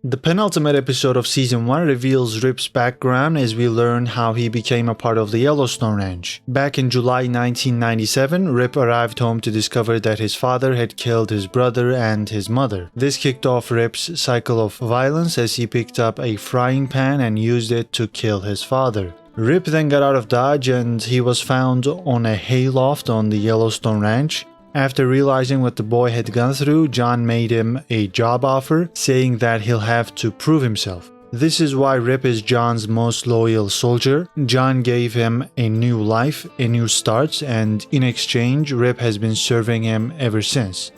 The penultimate episode of Season 1 reveals Rip's background as we learn how he became a part of the Yellowstone Ranch. Back in July 1997, Rip arrived home to discover that his father had killed his brother and his mother. This kicked off Rip's cycle of violence as he picked up a frying pan and used it to kill his father. Rip then got out of Dodge and he was found on a hayloft on the Yellowstone Ranch. After realizing what the boy had gone through, John made him a job offer, saying that he'll have to prove himself. This is why Rip is John's most loyal soldier. John gave him a new life, a new start, and in exchange, Rip has been serving him ever since.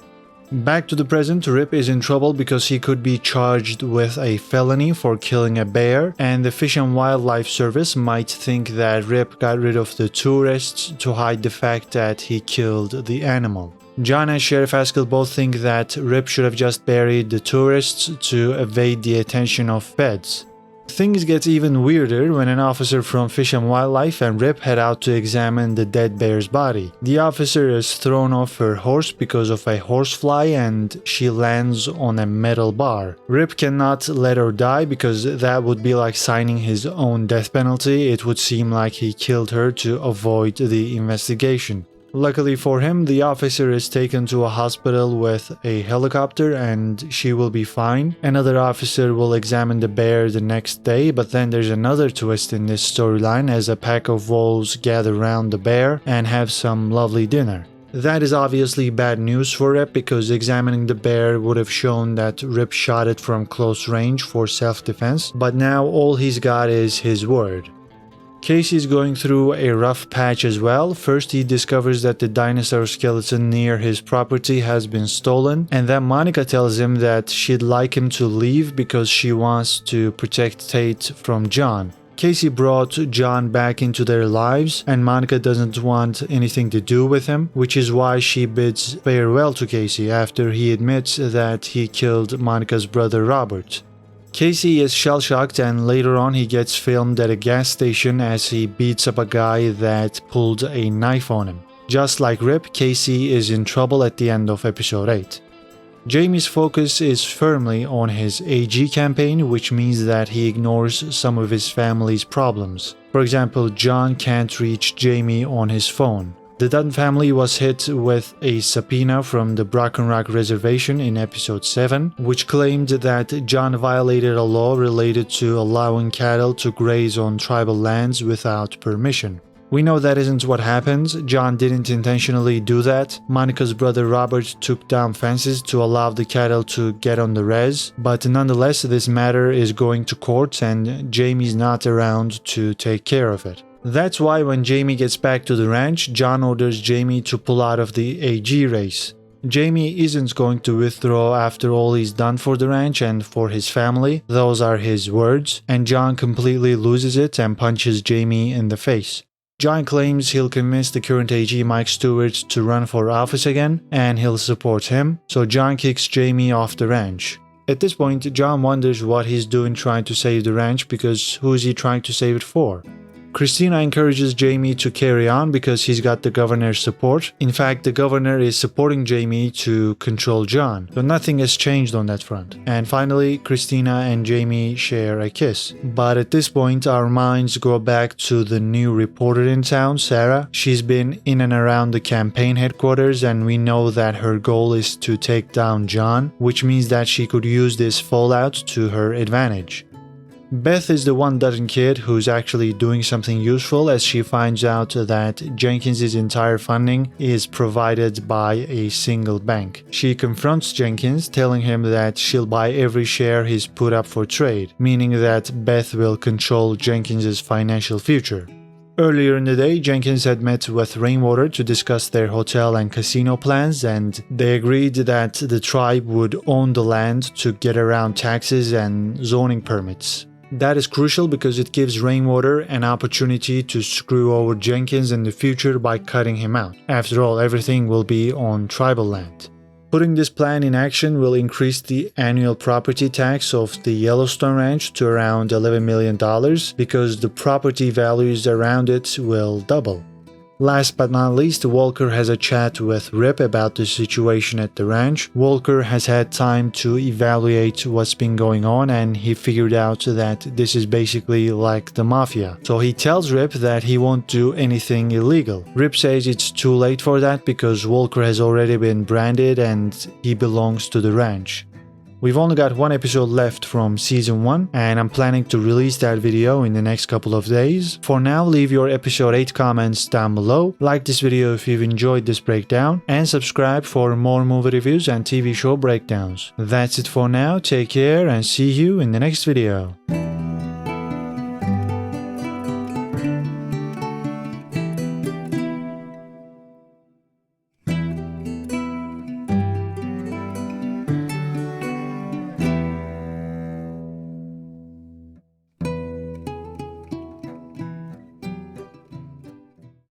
Back to the present, Rip is in trouble because he could be charged with a felony for killing a bear, and the Fish and Wildlife Service might think that Rip got rid of the tourists to hide the fact that he killed the animal. John and Sheriff Haskell both think that Rip should have just buried the tourists to evade the attention of feds. Things get even weirder when an officer from Fish and Wildlife and Rip head out to examine the dead bear's body. The officer is thrown off her horse because of a horsefly and she lands on a metal bar. Rip cannot let her die because that would be like signing his own death penalty. It would seem like he killed her to avoid the investigation. Luckily for him, the officer is taken to a hospital with a helicopter and she will be fine. Another officer will examine the bear the next day, but then there's another twist in this storyline as a pack of wolves gather around the bear and have some lovely dinner. That is obviously bad news for Rip because examining the bear would have shown that Rip shot it from close range for self-defense, but now all he's got is his word. Casey is going through a rough patch as well. First, he discovers that the dinosaur skeleton near his property has been stolen, and then Monica tells him that she'd like him to leave because she wants to protect Tate from John. Casey brought John back into their lives, and Monica doesn't want anything to do with him, which is why she bids farewell to Casey after he admits that he killed Monica's brother Robert. Casey is shell-shocked and later on he gets filmed at a gas station as he beats up a guy that pulled a knife on him. Just like Rip, Casey is in trouble at the end of episode 8. Jamie's focus is firmly on his AG campaign, which means that he ignores some of his family's problems. For example, John can't reach Jamie on his phone. The Dunn family was hit with a subpoena from the Broken Rock Reservation in episode 7, which claimed that John violated a law related to allowing cattle to graze on tribal lands without permission. We know that isn't what happened. John didn't intentionally do that. Monica's brother Robert took down fences to allow the cattle to get on the res, but nonetheless this matter is going to court and Jamie's not around to take care of it. That's why when Jamie gets back to the ranch, John orders Jamie to pull out of the AG race. Jamie isn't going to withdraw after all he's done for the ranch and for his family, those are his words, and John completely loses it and punches Jamie in the face. John claims he'll convince the current AG Mike Stewart to run for office again, and he'll support him, so John kicks Jamie off the ranch. At this point, John wonders what he's doing trying to save the ranch because who is he trying to save it for? Christina encourages Jamie to carry on because he's got the governor's support. In fact, the governor is supporting Jamie to control John, so nothing has changed on that front. And finally, Christina and Jamie share a kiss. But at this point, our minds go back to the new reporter in town, Sarah. She's been in and around the campaign headquarters and we know that her goal is to take down John, which means that she could use this fallout to her advantage. Beth is the 1-dozen kid who's actually doing something useful as she finds out that Jenkins' entire funding is provided by a single bank. She confronts Jenkins, telling him that she'll buy every share he's put up for trade, meaning that Beth will control Jenkins' financial future. Earlier in the day, Jenkins had met with Rainwater to discuss their hotel and casino plans, and they agreed that the tribe would own the land to get around taxes and zoning permits. That is crucial because it gives Rainwater an opportunity to screw over Jenkins in the future by cutting him out. After all, everything will be on tribal land. Putting this plan in action will increase the annual property tax of the Yellowstone Ranch to around $11 million because the property values around it will double. Last but not least, Walker has a chat with Rip about the situation at the ranch. Walker has had time to evaluate what's been going on, and he figured out that this is basically like the mafia. So he tells Rip that he won't do anything illegal. Rip says it's too late for that because Walker has already been branded and he belongs to the ranch. We've only got one episode left from season 1, and I'm planning to release that video in the next couple of days. For now, leave your episode 8 comments down below, like this video if you've enjoyed this breakdown, and subscribe for more movie reviews and TV show breakdowns. That's it for now, take care and see you in the next video.